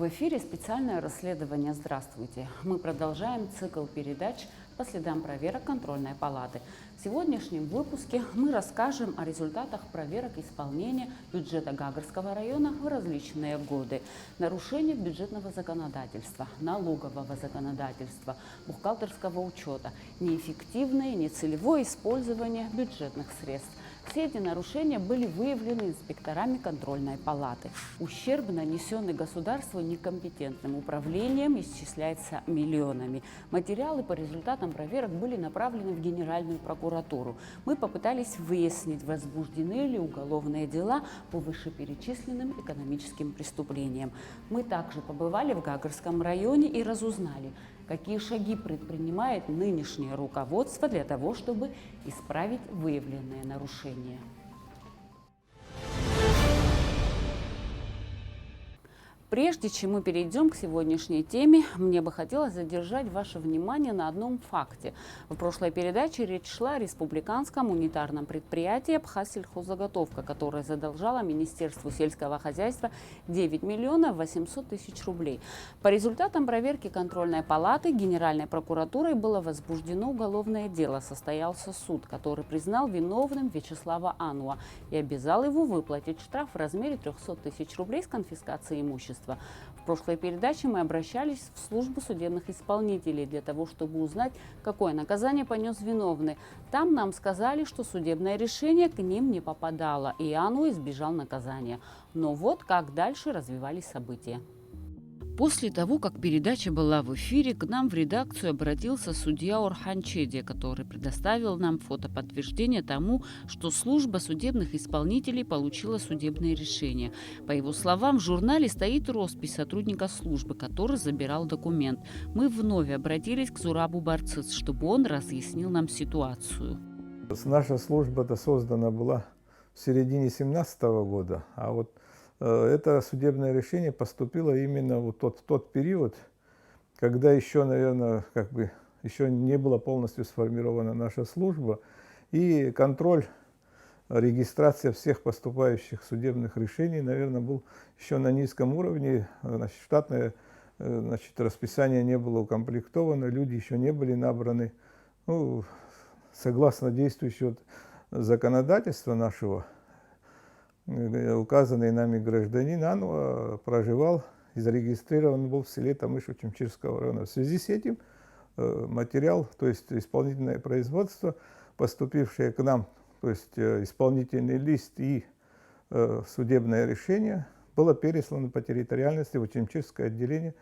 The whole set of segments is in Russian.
В эфире специальное расследование «Здравствуйте». Мы продолжаем цикл передач по следам проверок контрольной палаты. В сегодняшнем выпуске мы расскажем о результатах проверок исполнения бюджета Гагарского района в различные годы, нарушения бюджетного законодательства, налогового законодательства, бухгалтерского учета, неэффективное и нецелевое использование бюджетных средств. Все эти нарушения были выявлены инспекторами контрольной палаты. Ущерб, нанесенный государству некомпетентным управлением, исчисляется миллионами. Материалы по результатам проверок были направлены в Генеральную прокуратуру. Мы попытались выяснить, возбуждены ли уголовные дела по вышеперечисленным экономическим преступлениям. Мы также побывали в Гагарском районе и разузнали, какие шаги предпринимает нынешнее руководство для того, чтобы исправить выявленные нарушения. Прежде чем мы перейдем к сегодняшней теме, мне бы хотелось задержать ваше внимание на одном факте. В прошлой передаче речь шла о республиканском унитарном предприятии «Абхазсельхоззаготовка», которое задолжало Министерству сельского хозяйства 9 миллионов 800 тысяч рублей. По результатам проверки контрольной палаты Генеральной прокуратурой было возбуждено уголовное дело. Состоялся суд, который признал виновным Вячеслава Ануа и обязал его выплатить штраф в размере 300 тысяч рублей с конфискацией имущества. В прошлой передаче мы обращались в службу судебных исполнителей для того, чтобы узнать, какое наказание понес виновный. Там нам сказали, что судебное решение к ним не попадало, и Ану избежал наказания. Но вот как дальше развивались события. После того, как передача была в эфире, к нам в редакцию обратился судья Орхан Чеди, который предоставил нам фотоподтверждение тому, что служба судебных исполнителей получила судебное решение. По его словам, в журнале стоит роспись сотрудника службы, который забирал документ. Мы вновь обратились к Зурабу Барцыц, чтобы он разъяснил нам ситуацию. Наша служба-то создана была в середине 2017 года, а вот это судебное решение поступило именно в тот период, когда еще, наверное, еще не была полностью сформирована наша служба, и контроль, регистрация всех поступающих судебных решений, наверное, был еще на низком уровне. Штатное расписание не было укомплектовано, люди еще не были набраны. Согласно действующего законодательства нашего, указанный нами гражданин Ануа проживал и зарегистрирован был в селе Тамыш Учимчирского района. В связи с этим материал, то есть исполнительное производство, поступившее к нам, то есть исполнительный лист и судебное решение, было переслано по территориальности в Учимчирское отделение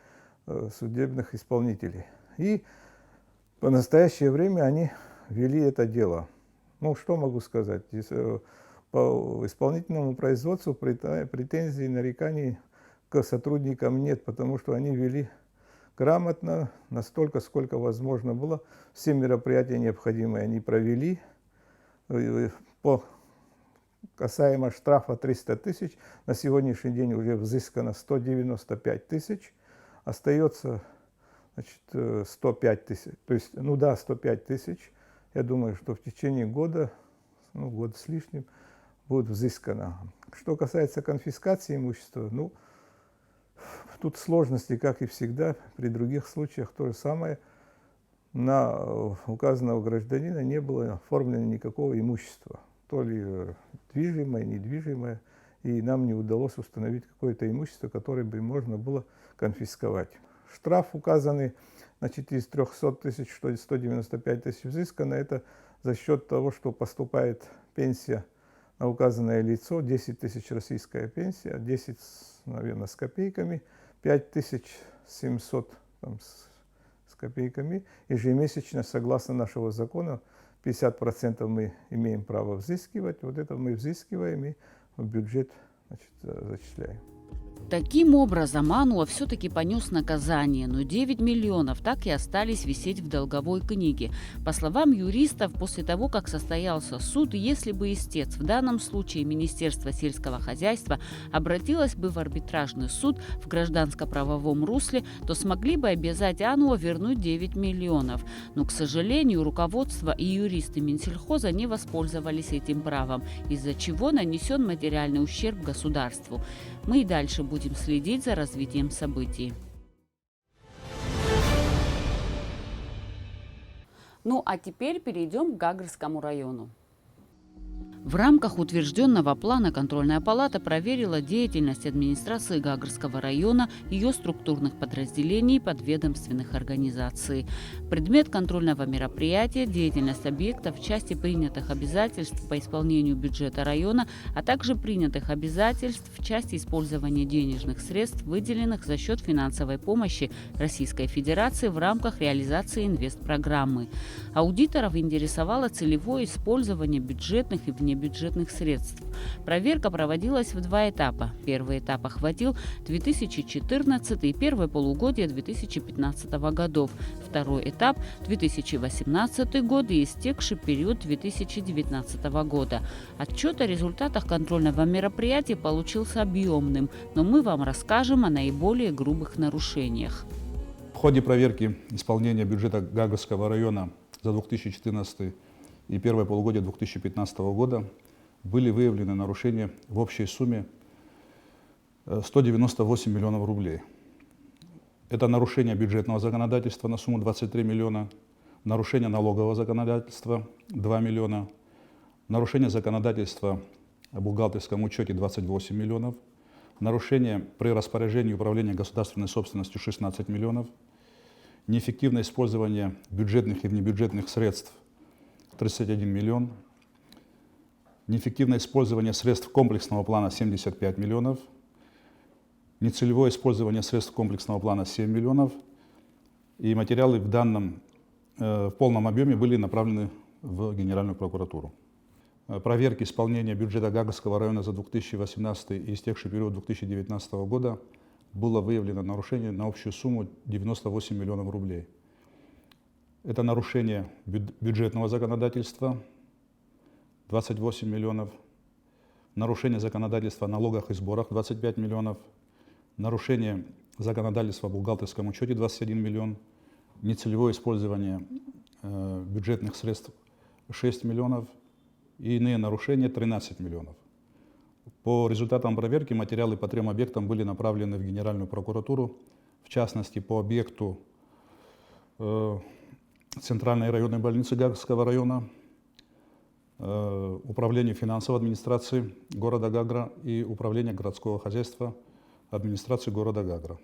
судебных исполнителей. И по настоящее время они вели это дело. Что могу сказать? По исполнительному производству претензий, нареканий к сотрудникам нет, потому что они вели грамотно, настолько, сколько возможно было. Все мероприятия необходимые они провели. Касаемо штрафа 300 тысяч, на сегодняшний день уже взыскано 195 тысяч. Остается 105 тысяч. То есть, 105 тысяч. Я думаю, что в течение года, год с лишним, будет взыскано. Что касается конфискации имущества, тут сложности, как и всегда, при других случаях то же самое. На указанного гражданина не было оформлено никакого имущества, то ли движимое, недвижимое, и нам не удалось установить какое-то имущество, которое бы можно было конфисковать. Штраф указанный, из 300 тысяч, что 195 тысяч взыскано, это за счет того, что поступает пенсия на указанное лицо, 10 тысяч российская пенсия, 10, наверное, с копейками, 5700 с копейками. Ежемесячно, согласно нашего закона, 50% мы имеем право взыскивать. Вот это мы взыскиваем и в бюджет зачисляем. Таким образом, Ануа все-таки понес наказание, но 9 миллионов так и остались висеть в долговой книге. По словам юристов, после того, как состоялся суд, если бы истец, в данном случае Министерство сельского хозяйства, обратилось бы в арбитражный суд в гражданско-правовом русле, то смогли бы обязать Ануа вернуть 9 миллионов. Но, к сожалению, руководство и юристы Минсельхоза не воспользовались этим правом, из-за чего нанесен материальный ущерб государству. Мы и дальше будем следить за развитием событий. Ну а теперь перейдем к Гагрскому району. В рамках утвержденного плана контрольная палата проверила деятельность администрации Гагрского района, ее структурных подразделений и подведомственных организаций. Предмет контрольного мероприятия – деятельность объектов в части принятых обязательств по исполнению бюджета района, а также принятых обязательств в части использования денежных средств, выделенных за счет финансовой помощи Российской Федерации в рамках реализации инвестпрограммы. Аудиторов интересовало целевое использование бюджетных и внебюджетных средств. Проверка проводилась в два этапа. Первый этап охватил 2014 и первое полугодие 2015 годов. Второй этап – 2018 год и истекший период 2019 года. Отчет о результатах контрольного мероприятия получился объемным, но мы вам расскажем о наиболее грубых нарушениях. В ходе проверки исполнения бюджета Гагрского района за 2014 и первое полугодие 2015 года были выявлены нарушения в общей сумме 198 миллионов рублей. Это нарушение бюджетного законодательства на сумму 23 миллиона, нарушение налогового законодательства 2 миллиона, нарушение законодательства о бухгалтерском учете 28 миллионов, нарушение при распоряжении управления государственной собственностью 16 миллионов, неэффективное использование бюджетных и внебюджетных средств 31 миллион, неэффективное использование средств комплексного плана 75 миллионов, нецелевое использование средств комплексного плана 7 миллионов, и материалы в полном объеме были направлены в Генеральную прокуратуру. Проверки исполнения бюджета Гагрского района за 2018 и истекший период 2019 года было выявлено нарушение на общую сумму 98 миллионов рублей. Это нарушение бюджетного законодательства 28 миллионов, нарушение законодательства о налогах и сборах 25 миллионов, нарушение законодательства о бухгалтерском учете 21 миллион, нецелевое использование бюджетных средств 6 миллионов и иные нарушения 13 миллионов. По результатам проверки материалы по 3 объектам были направлены в Генеральную прокуратуру, в частности по объекту Центральной районной больницы Гагрского района, Управлению финансовой администрации города Гагра и Управлению городского хозяйства администрации города Гагра.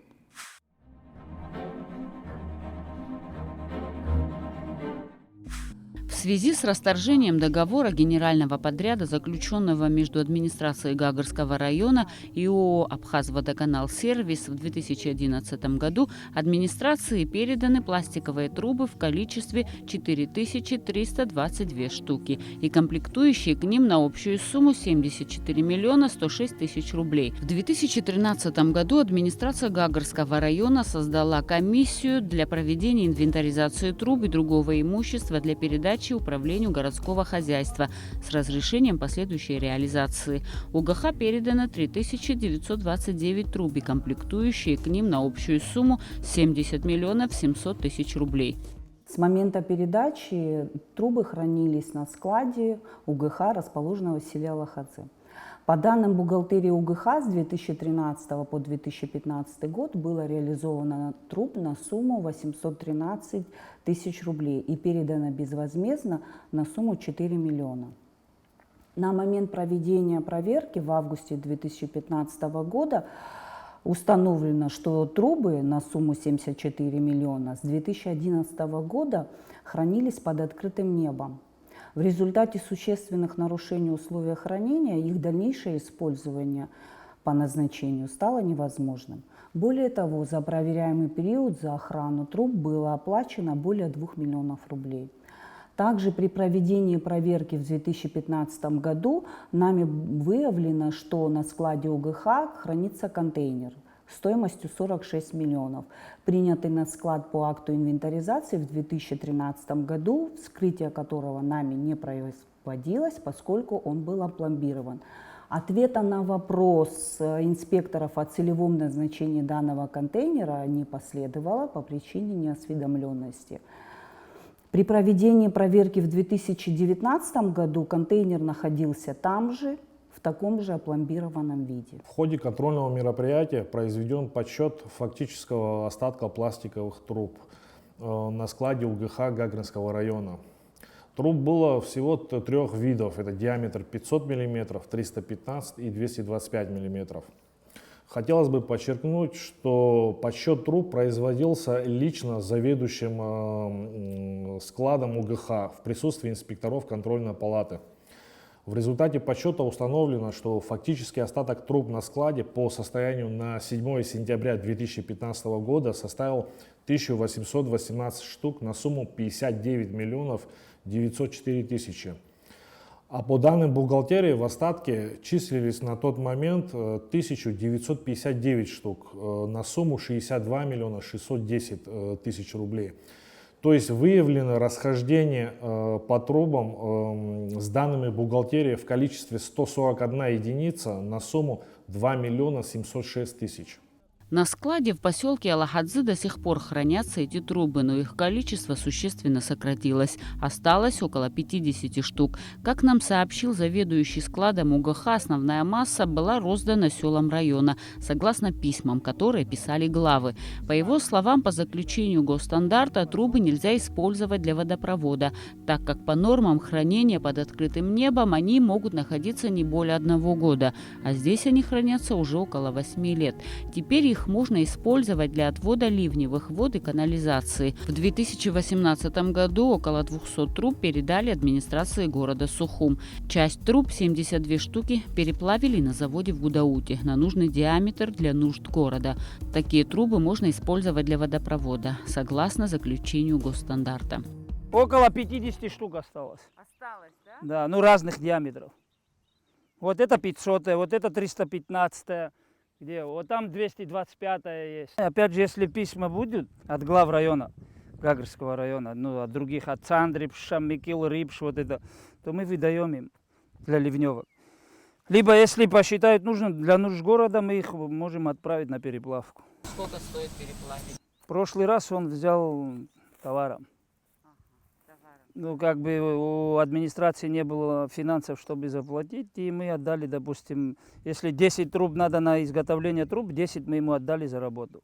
В связи с расторжением договора генерального подряда, заключенного между администрацией Гагрского района и ООО «Абхаз-Водоканал-Сервис» в 2011 году, администрации переданы пластиковые трубы в количестве 4322 штуки и комплектующие к ним на общую сумму 74 миллиона 106 тысяч рублей. В 2013 году администрация Гагрского района создала комиссию для проведения инвентаризации труб и другого имущества для передачи управлению городского хозяйства с разрешением последующей реализации. УГХ передано 3929 труб и комплектующие к ним на общую сумму 70 миллионов 700 тысяч рублей. С момента передачи трубы хранились на складе УГХ, расположенного в селе Лохадзе. По данным бухгалтерии УГХ, с 2013 по 2015 год было реализовано труб на сумму 813 тысяч рублей и передано безвозмездно на сумму 4 миллиона. На момент проведения проверки в августе 2015 года установлено, что трубы на сумму 74 миллиона с 2011 года хранились под открытым небом. В результате существенных нарушений условий хранения их дальнейшее использование по назначению стало невозможным. Более того, за проверяемый период за охрану труб было оплачено более 2 миллионов рублей. Также при проведении проверки в 2015 году нами выявлено, что на складе УГХ хранится контейнер стоимостью 46 миллионов, принятый на склад по акту инвентаризации в 2013 году, вскрытие которого нами не производилось, поскольку он был опломбирован. Ответа на вопрос инспекторов о целевом назначении данного контейнера не последовало по причине неосведомленности. При проведении проверки в 2019 году контейнер находился там же, в таком же опломбированном виде. В ходе контрольного мероприятия произведен подсчет фактического остатка пластиковых труб на складе УГХ Гагринского района. Труб было всего 3 видов. Это диаметр 500 мм, 315 и 225 мм. Хотелось бы подчеркнуть, что подсчет труб производился лично заведующим складом УГХ в присутствии инспекторов контрольной палаты. В результате подсчета установлено, что фактический остаток труб на складе по состоянию на 7 сентября 2015 года составил 1818 штук на сумму 59 миллионов 904 тысячи. А по данным бухгалтерии в остатке числились на тот момент 1959 штук на сумму 62 миллиона 610 тысяч рублей. То есть выявлено расхождение по трубам с данными бухгалтерии в количестве 141 единица на сумму 2 миллиона 706 тысяч. На складе в поселке Алахадзы до сих пор хранятся эти трубы, но их количество существенно сократилось. Осталось около 50 штук. Как нам сообщил заведующий складом УГХ, основная масса была роздана селам района, согласно письмам, которые писали главы. По его словам, по заключению госстандарта трубы нельзя использовать для водопровода, так как по нормам хранения под открытым небом они могут находиться не более 1 года, а здесь они хранятся уже около 8 лет. Теперь их можно использовать для отвода ливневых вод и канализации. В 2018 году около 200 труб передали администрации города Сухум. Часть труб, 72 штуки, переплавили на заводе в Гудауте на нужный диаметр для нужд города. Такие трубы можно использовать для водопровода, согласно заключению госстандарта. Около 50 штук осталось. Осталось, да? Да, ну разных диаметров. Вот это 500, вот это 315, где вот там 225 есть. Опять же, если письма будут от глав района, Гагрского района, ну от других, от Цандрипша, Микил, Рипш, вот это, то мы выдаем им для ливневок. Либо, если посчитают нужным для нужд города, мы их можем отправить на переплавку. Сколько стоит переплавить? В прошлый раз он взял товаром. Ну, как бы у администрации не было финансов, чтобы заплатить, и мы отдали, допустим, если 10 труб надо на изготовление труб, 10 мы ему отдали за работу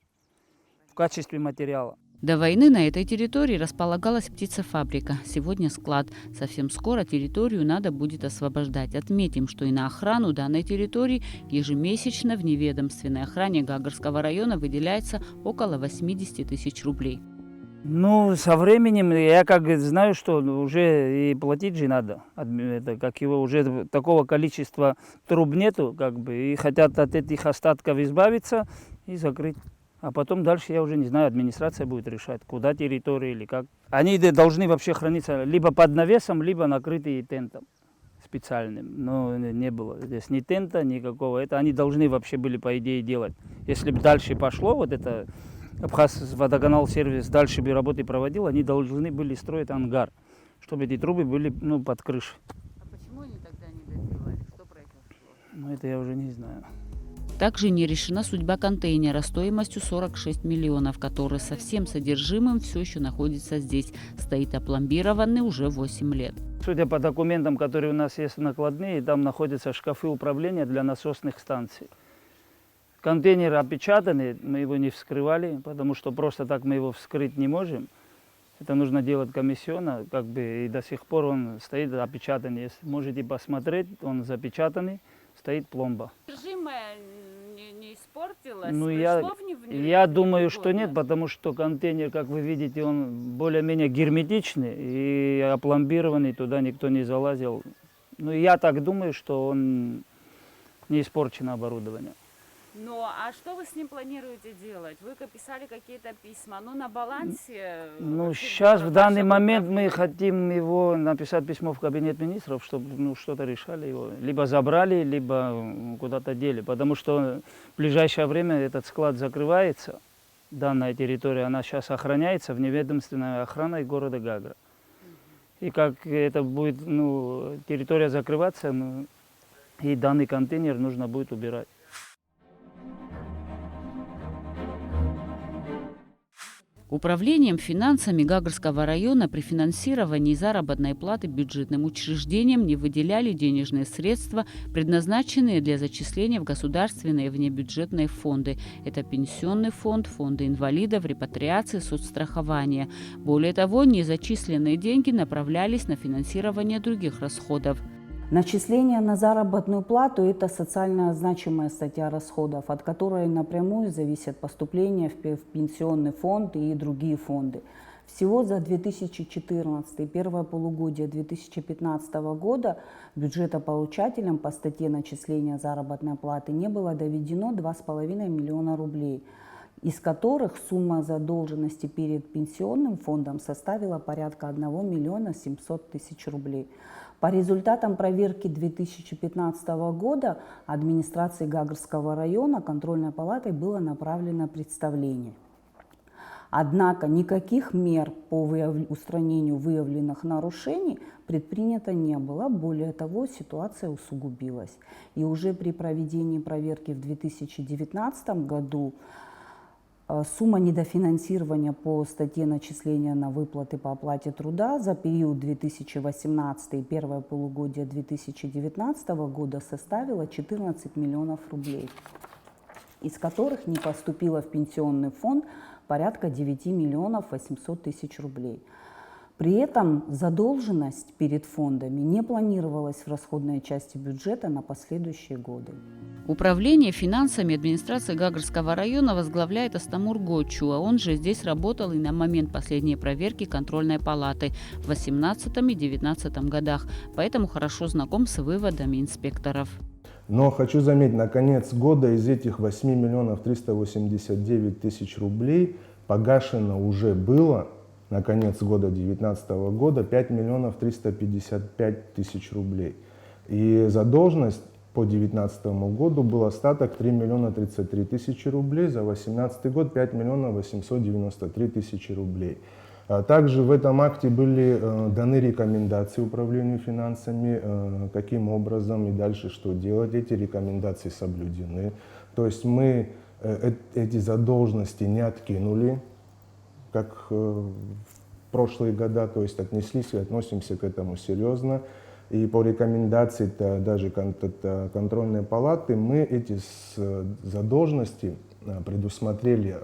в качестве материала. До войны на этой территории располагалась птицефабрика. Сегодня склад. Совсем скоро территорию надо будет освобождать. Отметим, что и на охрану данной территории ежемесячно в неведомственной охране Гагрского района выделяется около 80 тысяч рублей. Ну, со временем я как знаю, что уже и платить же надо. Это, как его уже такого количества труб нету, как бы, и хотят от этих остатков избавиться и закрыть. А потом дальше я уже не знаю, администрация будет решать, куда территория или как. Они должны вообще храниться либо под навесом, либо накрытые тентом специальным. Но не было здесь ни тента, никакого. Это они должны вообще были, по идее, делать. Если бы дальше пошло, вот это Абхаз водоканал сервис дальше бы работы проводил, они должны были строить ангар, чтобы эти трубы были под крышей. А почему они тогда не доделали? Что произошло? Ну, это я уже не знаю. Также не решена судьба контейнера стоимостью 46 миллионов, который со всем содержимым все еще находится здесь. Стоит опломбированный уже 8 лет. Судя по документам, которые у нас есть накладные, там находятся шкафы управления для насосных станций. Контейнер опечатанный, мы его не вскрывали, потому что просто так мы его вскрыть не можем. Это нужно делать комиссионно, как бы, и до сих пор он стоит опечатанный. Если можете посмотреть, он запечатанный, стоит пломба. Содержимое не испортилось? Ну, я думаю, что нет, потому что контейнер, как вы видите, он более-менее герметичный и опломбированный, туда никто не залазил. Ну, я так думаю, что он не испорчено оборудование. Ну, а что вы с ним планируете делать? Вы писали какие-то письма, ну, на балансе? Ну, сейчас, в данный момент, мы хотим его написать письмо в кабинет министров, чтобы что-то решали его. Либо забрали, либо куда-то дели. Потому что в ближайшее время этот склад закрывается. Данная территория, она сейчас охраняется в неведомственной охраной города Гагра. И как это будет, территория закрываться, и данный контейнер нужно будет убирать. Управлением финансами Гагарского района при финансировании заработной платы бюджетным учреждениям не выделяли денежные средства, предназначенные для зачисления в государственные и внебюджетные фонды. Это пенсионный фонд, фонды инвалидов, репатриации, соцстрахования. Более того, незачисленные деньги направлялись на финансирование других расходов. Начисление на заработную плату – это социально значимая статья расходов, от которой напрямую зависят поступления в пенсионный фонд и другие фонды. Всего за 2014 и первое полугодие 2015 года бюджетополучателям по статье начисления заработной платы не было доведено 2,5 миллиона рублей, из которых сумма задолженности перед пенсионным фондом составила порядка 1 миллиона 700 тысяч рублей. По результатам проверки 2015 года администрации Гагарского района контрольной палатой было направлено представление. Однако никаких мер по устранению выявленных нарушений предпринято не было. Более того, ситуация усугубилась. И уже при проведении проверки в 2019 году сумма недофинансирования по статье начисления на выплаты по оплате труда за период 2018 и первое полугодие 2019 года составила 14 миллионов рублей, из которых не поступило в пенсионный фонд порядка 9 миллионов 800 тысяч рублей. При этом задолженность перед фондами не планировалась в расходной части бюджета на последующие годы. Управление финансами администрации Гагарского района возглавляет Астамур Гочуа. Он же здесь работал и на момент последней проверки контрольной палаты в 2018 и 2019 годах, поэтому хорошо знаком с выводами инспекторов. Но хочу заметить, на конец года из этих 8 миллионов 389 тысяч рублей погашено уже было на конец года 2019 года 5 миллионов 355 тысяч рублей. И задолженность по 2019 году был остаток 3 миллиона 33 тысячи рублей, за 2018 год 5 миллионов 893 тысячи рублей. Также в этом акте были даны рекомендации управлению финансами, каким образом и дальше что делать. Эти рекомендации соблюдены. То есть мы эти задолженности не откинули, как в прошлые года, то есть отнеслись и относимся к этому серьезно. И по рекомендации даже контрольной палаты мы эти задолженности предусмотрели,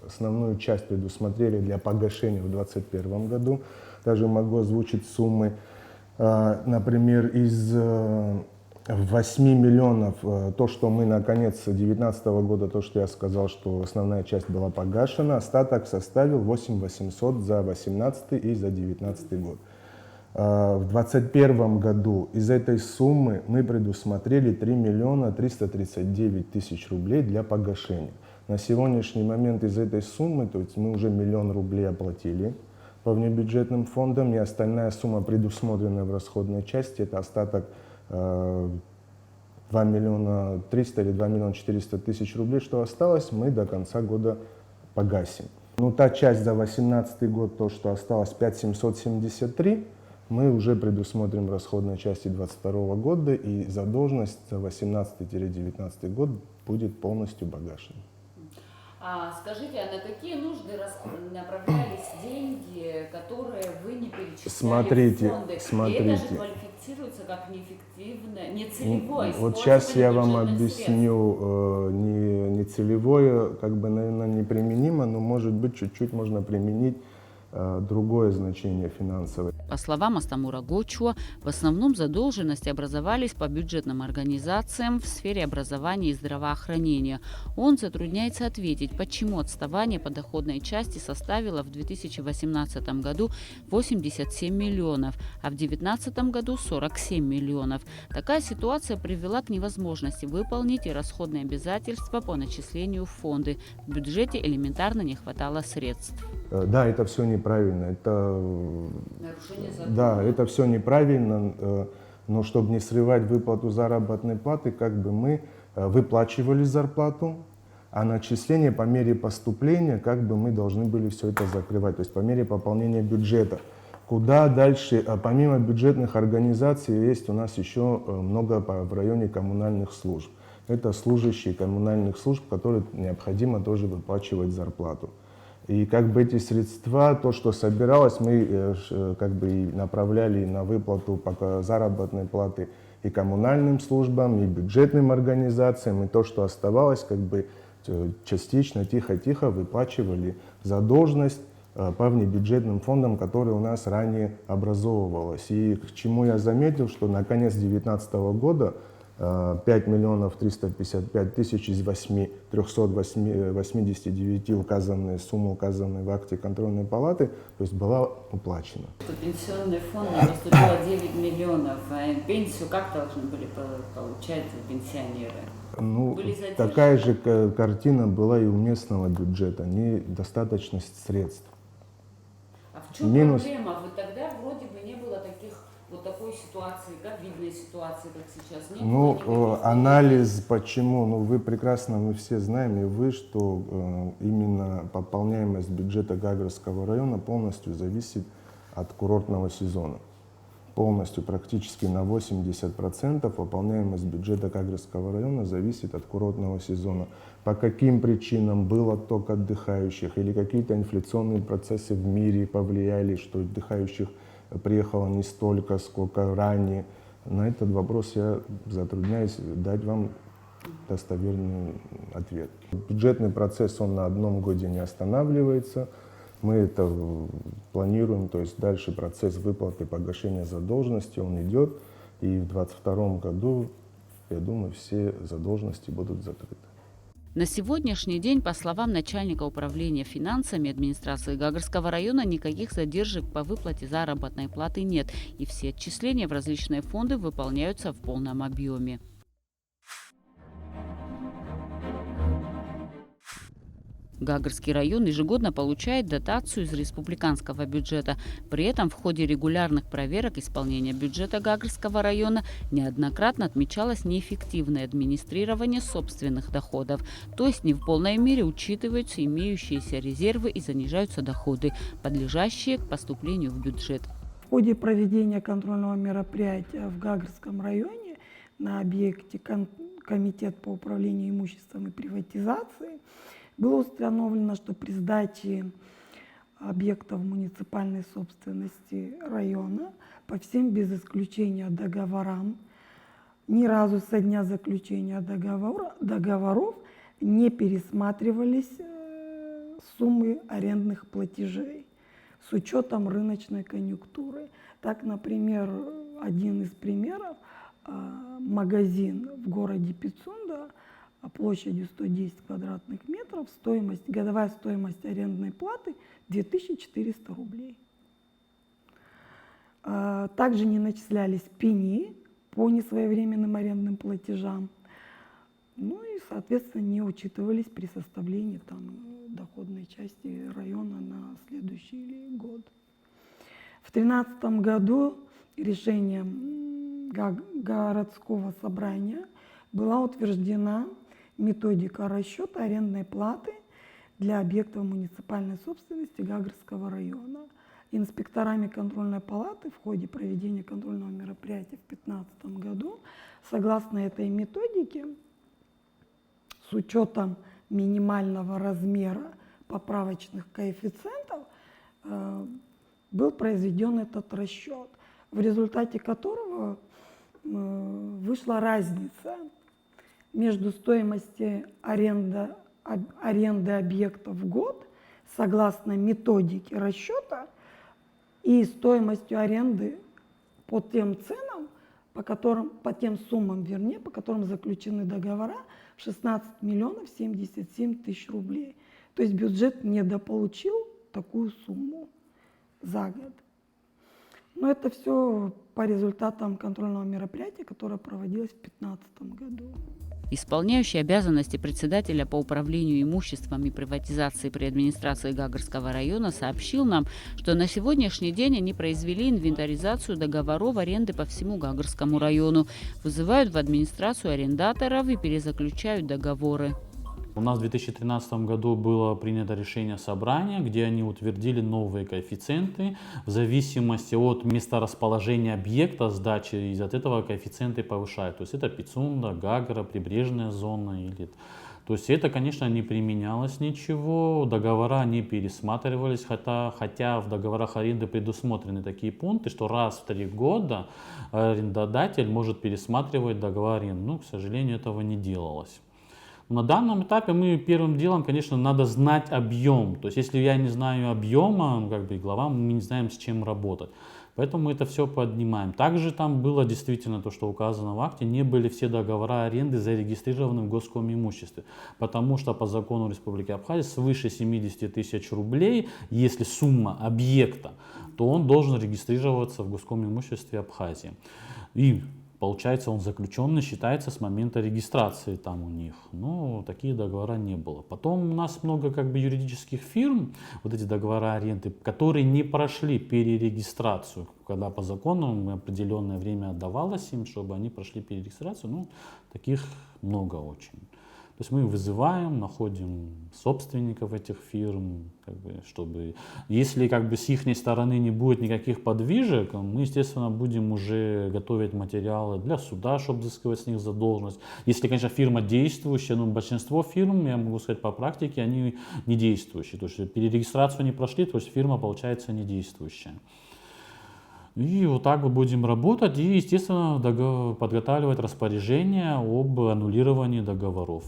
основную часть предусмотрели для погашения в 2021 году. Даже могу озвучить суммы, например, из 8 миллионов, то, что мы на конец 2019 года, то, что я сказал, что основная часть была погашена, остаток составил 8 800 за 2018 и за 2019 год. В 2021 году из этой суммы мы предусмотрели 3 миллиона 339 тысяч рублей для погашения. На сегодняшний момент из этой суммы, то есть мы уже 1 миллион рублей оплатили по внебюджетным фондам, и остальная сумма, предусмотренная в расходной части, это остаток 2 миллиона 300 или 2 миллиона 400 тысяч рублей, что осталось, мы до конца года погасим. Ну, та часть за 2018 год, то, что осталось 5 773, мы уже предусмотрим в расходной части 2022 года, и задолженность за 2018-2019 год будет полностью погашена. Скажите, а на какие нужды направлялись деньги, которые вы не перечисляли Смотрите, в фонды? смотрите. И это же квалифицируется как неэффективное, нецелевое Вот сейчас я вам использование бюджетных объясню, не целевое, как бы, наверное, неприменимо, но, может быть, чуть-чуть можно применить другое значение финансовое. По словам Астамура Гочуа, в основном задолженности образовались по бюджетным организациям в сфере образования и здравоохранения. Он затрудняется ответить, почему отставание по доходной части составило в 2018 году 87 миллионов, а в 2019 году 47 миллионов. Такая ситуация привела к невозможности выполнить и расходные обязательства по начислению в фонды. В бюджете элементарно не хватало средств. Да, это все неправильно. Нарушение закона. Да, это все неправильно, но чтобы не срывать выплату заработной платы, как бы мы выплачивали зарплату, а начисление по мере поступления, как бы мы должны были все это закрывать, то есть по мере пополнения бюджета. Куда дальше, помимо бюджетных организаций, есть у нас еще много в районе коммунальных служб. Это служащие коммунальных служб, которым необходимо тоже выплачивать зарплату. И как бы эти средства, то, что собиралось, мы как бы и направляли на выплату заработной платы и коммунальным службам, и бюджетным организациям, и то, что оставалось, как бы частично, тихо-тихо выплачивали задолженность по внебюджетным фондам, которые у нас ранее образовывалась. И к чему я заметил, что на конец 2019 года 5 миллионов 355 тысяч из 389 суммы, указанные в акте контрольной палаты, то есть была уплачена. Пенсионный фонд поступило 9 миллионов, а пенсию как должны были получать пенсионеры? Ну, такая же картина была и у местного бюджета, недостаточность средств. А в чем Минус. проблема? Вот тогда вроде бы не было такой ситуации, ковидной ситуации, как сейчас. Не было никаких Анализ почему, вы прекрасно, мы все знаем, и вы, что именно пополняемость бюджета Гагрского района полностью зависит от курортного сезона. Полностью, практически на 80% пополняемость бюджета Гагрского района зависит от курортного сезона. По каким причинам был отток отдыхающих или какие-то инфляционные процессы в мире повлияли, что отдыхающих приехало не столько, сколько ранее. На этот вопрос я затрудняюсь дать вам достоверный ответ. Бюджетный процесс, он на одном годе не останавливается. Мы это планируем, то есть дальше процесс выплаты погашения задолженности, он идет. И в 2022 году, я думаю, все задолженности будут закрыты. На сегодняшний день, по словам начальника управления финансами администрации Гагрского района, никаких задержек по выплате заработной платы нет, и все отчисления в различные фонды выполняются в полном объеме. Гагрский район ежегодно получает дотацию из республиканского бюджета. При этом в ходе регулярных проверок исполнения бюджета Гагрского района неоднократно отмечалось неэффективное администрирование собственных доходов. То есть не в полной мере учитываются имеющиеся резервы и занижаются доходы, подлежащие к поступлению в бюджет. В ходе проведения контрольного мероприятия в Гагрском районе на объекте Комитет по управлению имуществом и приватизации было установлено, что при сдаче объектов муниципальной собственности района по всем без исключения договорам, ни разу со дня заключения договоров не пересматривались суммы арендных платежей с учетом рыночной конъюнктуры. Так, например, один из примеров, магазин в городе Пицунда площадью 110 квадратных метров, годовая стоимость арендной платы 2400 рублей. Также не начислялись пени по несвоевременным арендным платежам. Ну и, соответственно, не учитывались при составлении доходной части района на следующий год. В 2013 году решением городского собрания была утверждена методика расчета арендной платы для объектов муниципальной собственности Гагрского района. Инспекторами контрольной палаты в ходе проведения контрольного мероприятия в 2015 году, согласно этой методике, с учетом минимального размера поправочных коэффициентов, был произведен этот расчет, в результате которого вышла разница между стоимостью аренды объекта в год, согласно методике расчета, и стоимостью аренды по тем ценам, по тем суммам, по которым заключены договора, 16 миллионов 77 тысяч рублей. То есть бюджет недополучил такую сумму за год. Но это все по результатам контрольного мероприятия, которое проводилось в 2015 году. Исполняющий обязанности председателя по управлению имуществом и приватизации при администрации Гагрского района сообщил нам, что на сегодняшний день они произвели инвентаризацию договоров аренды по всему Гагрскому району, вызывают в администрацию арендаторов и перезаключают договоры. У нас в 2013 году было принято решение собрания, где они утвердили новые коэффициенты в зависимости от месторасположения объекта сдачи, и от этого коэффициенты повышают. То есть это Пицунда, Гагра, прибрежная зона. То есть это, конечно, не применялось ничего, договора не пересматривались, хотя в договорах аренды предусмотрены такие пункты, что раз в 3 года арендодатель может пересматривать договор аренды. Но, к сожалению, этого не делалось. На данном этапе мы первым делом, конечно, надо знать объем. То есть если я не знаю объема, как бы и глава, мы не знаем, с чем работать. Поэтому мы это все поднимаем. Также там было действительно то, что указано в акте, не были все договора аренды зарегистрированы в госкомимуществе. Потому что по закону Республики Абхазия свыше 70 тысяч рублей, если сумма объекта, то он должен регистрироваться в госкомимуществе Абхазии. И получается, он заключенный считается с момента регистрации там у них. Но такие договора не было. Потом у нас много как бы юридических фирм, вот эти договора аренды, которые не прошли перерегистрацию, когда по закону определенное время отдавалось им, чтобы они прошли перерегистрацию. Ну, таких много очень. То есть мы вызываем, находим собственников этих фирм, как бы, чтобы, если как бы с их стороны не будет никаких подвижек, мы, естественно, будем уже готовить материалы для суда, чтобы взыскивать с них задолженность. Если, конечно, фирма действующая, но большинство фирм, я могу сказать по практике, они не действующие. То есть перерегистрацию не прошли, то есть фирма получается не действующая. И вот так мы будем работать и, естественно, подготавливать распоряжение об аннулировании договоров.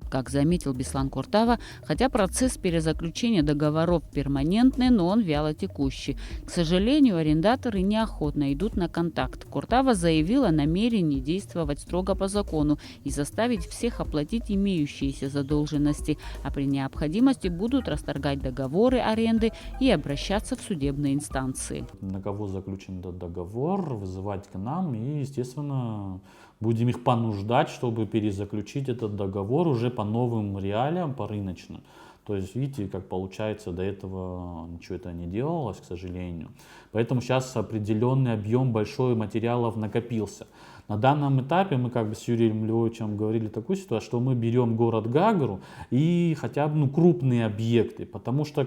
Как заметил Беслан Куртава, хотя процесс перезаключения договоров перманентный, но он вяло текущий. К сожалению, арендаторы неохотно идут на контакт. Куртава заявил о намерении действовать строго по закону и заставить всех оплатить имеющиеся задолженности, а при необходимости будут расторгать договоры аренды и обращаться в судебные инстанции. На кого заключен этот договор, вызывать к нам и, естественно, будем их понуждать, чтобы перезаключить этот договор уже по новым реалиям, по рыночным. То есть, видите, как получается, до этого ничего это не делалось, к сожалению. Поэтому сейчас определенный объем большой материалов накопился. На данном этапе мы как бы с Юрием Львовичем говорили такую ситуацию, что мы берем город Гагру и хотя бы крупные объекты, потому что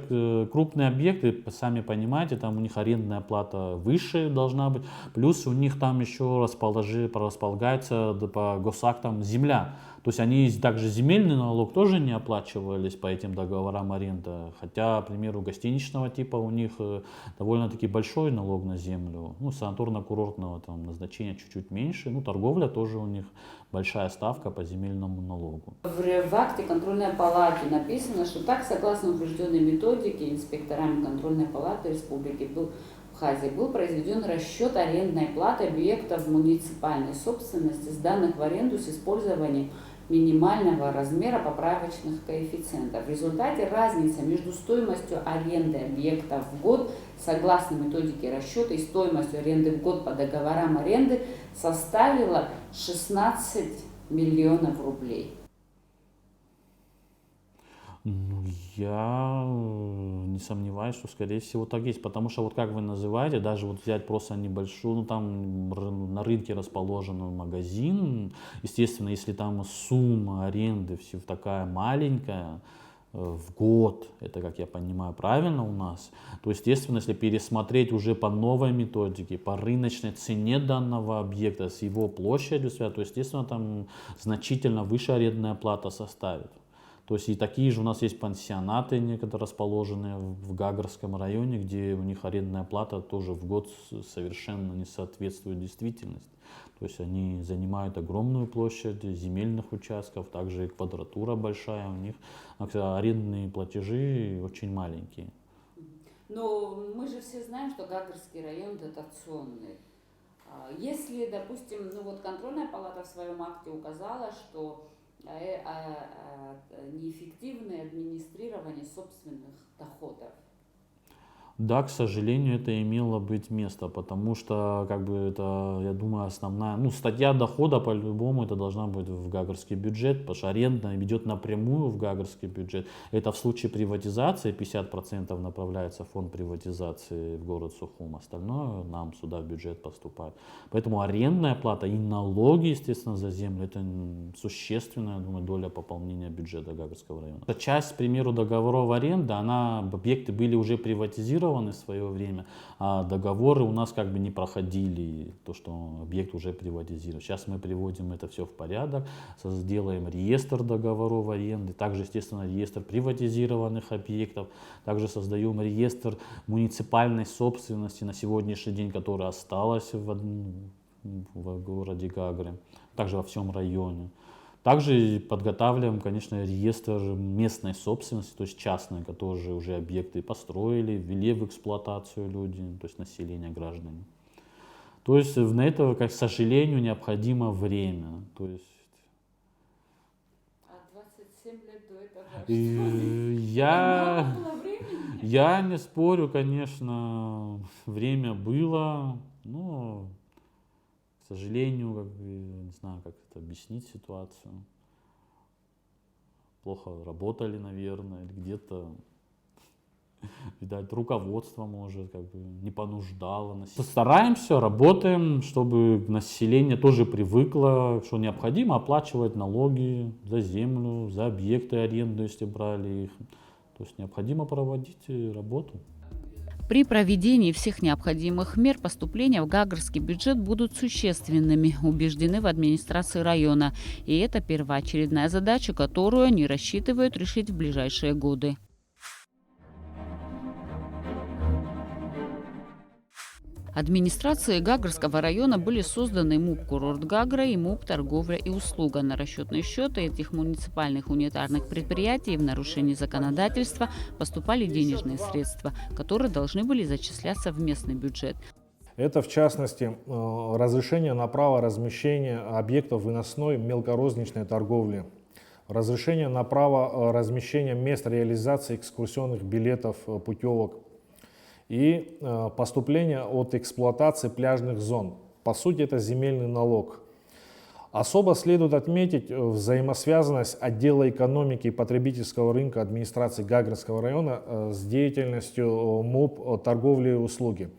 крупные объекты, сами понимаете, там у них арендная плата выше должна быть, плюс у них там еще располагается по госактам земля. То есть они также земельный налог тоже не оплачивались по этим договорам аренды, хотя, к примеру, гостиничного типа у них довольно-таки большой налог на землю, санаторно-курортного там назначения чуть-чуть меньше, торговля тоже у них большая ставка по земельному налогу. В акте контрольной палаты написано, что так, согласно утвержденной методике инспекторами контрольной палаты республики Абхазия был произведен расчет арендной платы объектов муниципальной собственности, сданных в аренду с использованием минимального размера поправочных коэффициентов. В результате разница между стоимостью аренды объекта в год согласно методике расчета и стоимостью аренды в год по договорам аренды составила 16 миллионов рублей. Я не сомневаюсь, что скорее всего так есть, потому что вот как вы называете, даже вот взять просто небольшую, там на рынке расположен магазин, естественно, если там сумма аренды все такая маленькая в год, это, как я понимаю, правильно у нас, то, естественно, если пересмотреть уже по новой методике, по рыночной цене данного объекта с его площадью, то, естественно, там значительно выше арендная плата составит. То есть и такие же у нас есть пансионаты, некоторые расположенные в Гагарском районе, где у них арендная плата тоже в год совершенно не соответствует действительности. То есть они занимают огромную площадь земельных участков, также и квадратура большая у них, а арендные платежи очень маленькие. Но мы же все знаем, что Гагарский район дотационный. Если, допустим, контрольная палата в своем акте указала, что неэффективное администрирование собственных доходов. Да, к сожалению, это имело быть место, потому что, это, я думаю, основная, статья дохода по-любому это должна быть в Гагарский бюджет, потому что аренда идет напрямую в Гагарский бюджет. Это в случае приватизации 50% направляется в фонд приватизации в город Сухум, остальное нам сюда в бюджет поступает. Поэтому арендная плата и налоги, естественно, за землю, это существенная, я думаю, доля пополнения бюджета Гагарского района. Часть, к примеру, договоров аренды, объекты были уже приватизированы, приватизированы в свое время, а договоры у нас как бы не проходили, то, что объект уже приватизирован. Сейчас мы приводим это все в порядок, сделаем реестр договоров аренды, также, естественно, реестр приватизированных объектов, также создаем реестр муниципальной собственности на сегодняшний день, которая осталась в городе Гагры, также во всем районе. Также подготавливаем, конечно, реестр местной собственности, то есть частной, которые уже объекты построили, ввели в эксплуатацию люди, то есть население, граждане. То есть на это, к сожалению, необходимо время. То есть, 27 лет до этого я не спорю, конечно, время было, но, к сожалению, как бы, не знаю, как это объяснить ситуацию. Плохо работали, наверное, или где-то, видать, руководство, может, как бы не понуждало. Стараемся, работаем, чтобы население тоже привыкло, что необходимо оплачивать налоги за землю, за объекты аренды, если брали их. То есть необходимо проводить работу. При проведении всех необходимых мер поступления в гагрский бюджет будут существенными, убеждены в администрации района. И это первоочередная задача, которую они рассчитывают решить в ближайшие годы. Администрацией Гагрского района были созданы МУП «Курорт Гагра» и МУП «Торговля и услуга». На расчетные счеты этих муниципальных унитарных предприятий в нарушении законодательства поступали денежные средства, которые должны были зачисляться в местный бюджет. Это, в частности, разрешение на право размещения объектов выносной мелкорозничной торговли, разрешение на право размещения мест реализации экскурсионных билетов, путевок и поступление от эксплуатации пляжных зон. По сути, это земельный налог. Особо следует отметить взаимосвязанность отдела экономики и потребительского рынка администрации Гагрского района с деятельностью МУП «Торговли и услуги».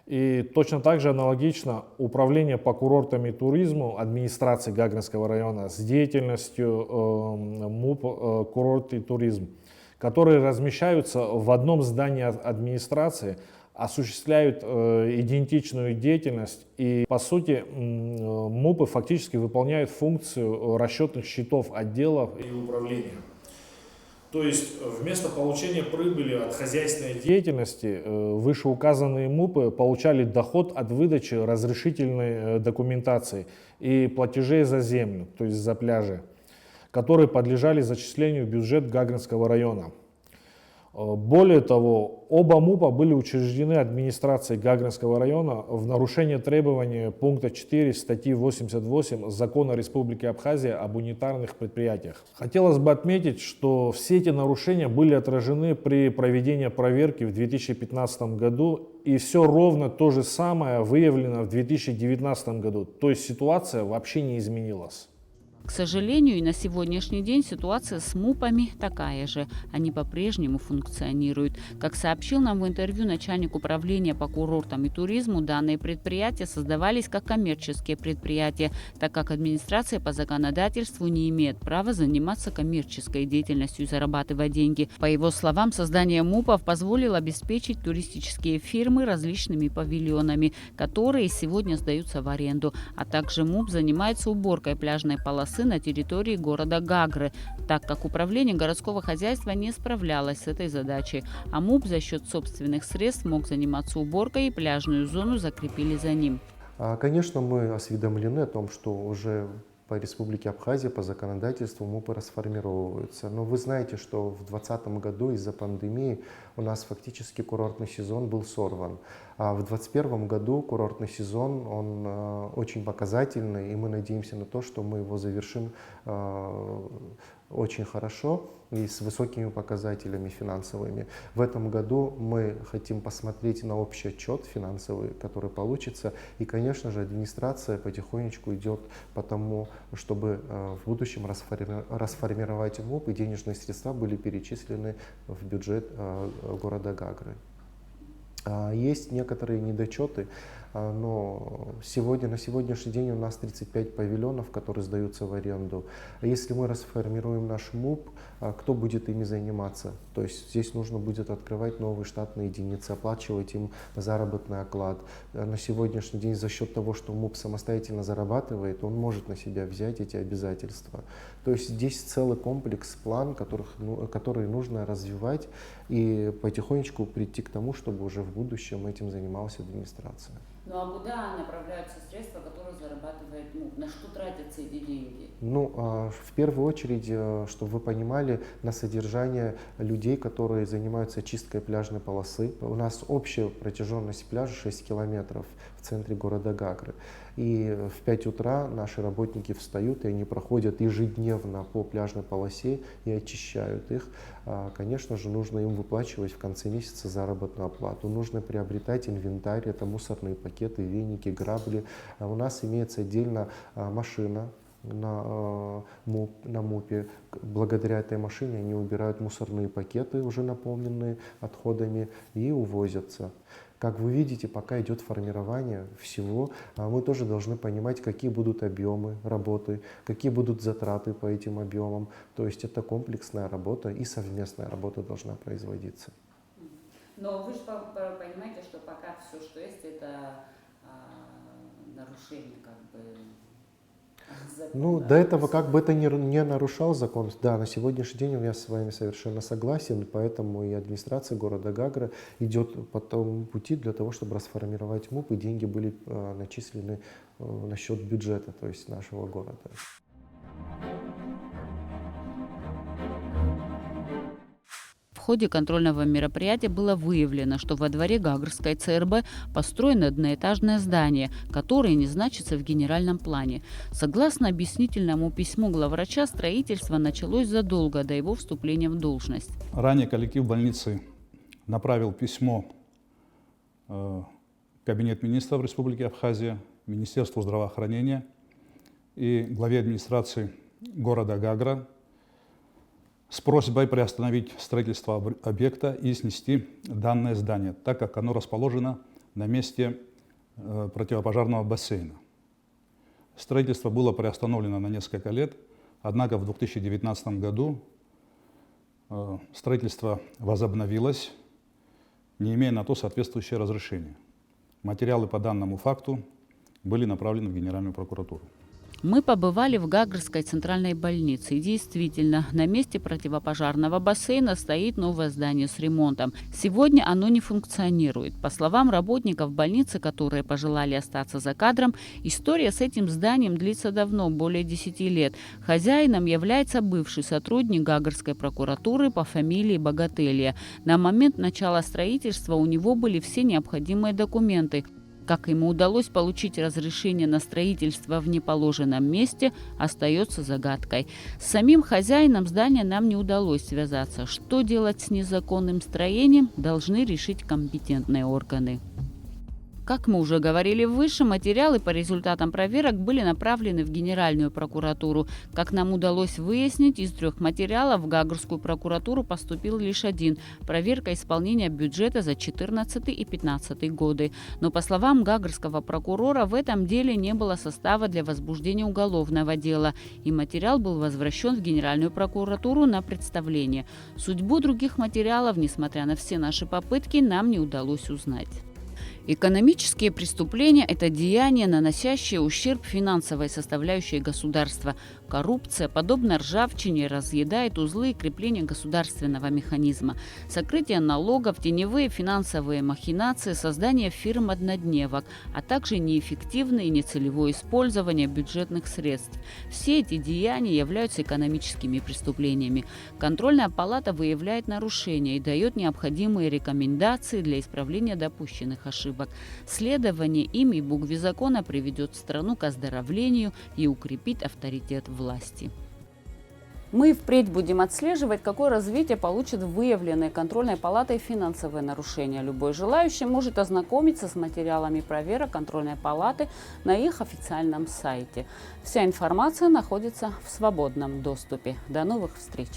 И точно так же аналогично управление по курортам и туризму администрации Гагрского района с деятельностью МУП «Курорт и туризм», которые размещаются в одном здании администрации, осуществляют идентичную деятельность и, по сути, МУПы фактически выполняют функцию расчетных счетов отделов и управления. То есть вместо получения прибыли от хозяйственной деятельности вышеуказанные МУПы получали доход от выдачи разрешительной документации и платежей за землю, то есть за пляжи, которые подлежали зачислению в бюджет Гагрского района. Более того, оба МУПа были учреждены администрацией Гагрского района в нарушение требований пункта 4 статьи 88 Закона Республики Абхазия об унитарных предприятиях. Хотелось бы отметить, что все эти нарушения были отражены при проведении проверки в 2015 году, и все ровно то же самое выявлено в 2019 году. То есть ситуация вообще не изменилась. К сожалению, и на сегодняшний день ситуация с МУПами такая же. Они по-прежнему функционируют. Как сообщил нам в интервью начальник управления по курортам и туризму, данные предприятия создавались как коммерческие предприятия, так как администрация по законодательству не имеет права заниматься коммерческой деятельностью и зарабатывать деньги. По его словам, создание МУПов позволило обеспечить туристические фирмы различными павильонами, которые сегодня сдаются в аренду. А также МУП занимается уборкой пляжной полосы на территории города Гагры, так как управление городского хозяйства не справлялось с этой задачей, а МУП за счет собственных средств мог заниматься уборкой и пляжную зону закрепили за ним. Конечно, мы осведомлены о том, что уже по Республике Абхазия по законодательству МУПы расформировываются. Но вы знаете, что в 2020 году из-за пандемии у нас фактически курортный сезон был сорван. А в 2021 году курортный сезон, он очень показательный, и мы надеемся на то, что мы его завершим очень хорошо и с высокими показателями финансовыми. В этом году мы хотим посмотреть на общий отчет финансовый, который получится. И, конечно же, администрация потихонечку идет по тому, чтобы в будущем расформировать МУП, и денежные средства были перечислены в бюджет города Гагры. Есть некоторые недочеты, но на сегодняшний день у нас 35 павильонов, которые сдаются в аренду. Если мы расформируем наш МУП, кто будет ими заниматься? То есть здесь нужно будет открывать новые штатные единицы, оплачивать им заработный оклад. На сегодняшний день за счет того, что МУП самостоятельно зарабатывает, он может на себя взять эти обязательства. То есть здесь целый комплекс, план, который нужно развивать и потихонечку прийти к тому, чтобы уже в будущем этим занималась администрация. Ну а куда направляются средства, которые зарабатывает МУП? На что тратятся эти деньги? В первую очередь, чтобы вы понимали, на содержание людей, которые занимаются чисткой пляжной полосы. У нас общая протяженность пляжа 6 километров в центре города Гагры. И в 5 утра наши работники встают, и они проходят ежедневно по пляжной полосе и очищают их. Конечно же, нужно им выплачивать в конце месяца заработную оплату. Нужно приобретать инвентарь, это мусорные пакеты, веники, грабли. У нас имеется отдельно машина на МУПе. Благодаря этой машине они убирают мусорные пакеты, уже наполненные отходами, и увозятся. Как вы видите, пока идет формирование всего, мы тоже должны понимать, какие будут объемы работы, какие будут затраты по этим объемам. То есть это комплексная работа и совместная работа должна производиться. Но вы же понимаете, что пока все, что есть, это нарушение закона. До этого как бы это не нарушал закон. Да, на сегодняшний день я с вами совершенно согласен, поэтому и администрация города Гагра идет по тому пути для того, чтобы расформировать МУП, и деньги были начислены на счет бюджета, то есть нашего города. В ходе контрольного мероприятия было выявлено, что во дворе Гагрской ЦРБ построено одноэтажное здание, которое не значится в генеральном плане. Согласно объяснительному письму главврача, строительство началось задолго до его вступления в должность. Ранее коллектив больницы направил письмо в Кабинет министров Республики Абхазия, Министерству здравоохранения и главе администрации города Гагра с просьбой приостановить строительство объекта и снести данное здание, так как оно расположено на месте противопожарного бассейна. Строительство было приостановлено на несколько лет, однако в 2019 году строительство возобновилось, не имея на то соответствующее разрешение. Материалы по данному факту были направлены в Генеральную прокуратуру. Мы побывали в Гагрской центральной больнице. И действительно, на месте противопожарного бассейна стоит новое здание с ремонтом. Сегодня оно не функционирует. По словам работников больницы, которые пожелали остаться за кадром, история с этим зданием длится давно, более 10 лет. Хозяином является бывший сотрудник Гагрской прокуратуры по фамилии Богателья. На момент начала строительства у него были все необходимые документы. Как ему удалось получить разрешение на строительство в неположенном месте, остается загадкой. С самим хозяином здания нам не удалось связаться. Что делать с незаконным строением, должны решить компетентные органы. Как мы уже говорили выше, материалы по результатам проверок были направлены в Генеральную прокуратуру. Как нам удалось выяснить, из 3 материалов в Гагрскую прокуратуру поступил лишь 1 – проверка исполнения бюджета за 2014 и 2015 годы. Но по словам гагрского прокурора, в этом деле не было состава для возбуждения уголовного дела, и материал был возвращен в Генеральную прокуратуру на представление. Судьбу других материалов, несмотря на все наши попытки, нам не удалось узнать. Экономические преступления – это деяния, наносящие ущерб финансовой составляющей государства. Коррупция, подобно ржавчине, разъедает узлы и крепления государственного механизма. Сокрытие налогов, теневые финансовые махинации, создание фирм-однодневок, а также неэффективное и нецелевое использование бюджетных средств. Все эти деяния являются экономическими преступлениями. Контрольная палата выявляет нарушения и дает необходимые рекомендации для исправления допущенных ошибок. Следование им и букве закона приведет страну к оздоровлению и укрепит авторитет власти. Мы впредь будем отслеживать, какое развитие получат выявленные контрольной палатой финансовые нарушения. Любой желающий может ознакомиться с материалами проверок контрольной палаты на их официальном сайте. Вся информация находится в свободном доступе. До новых встреч!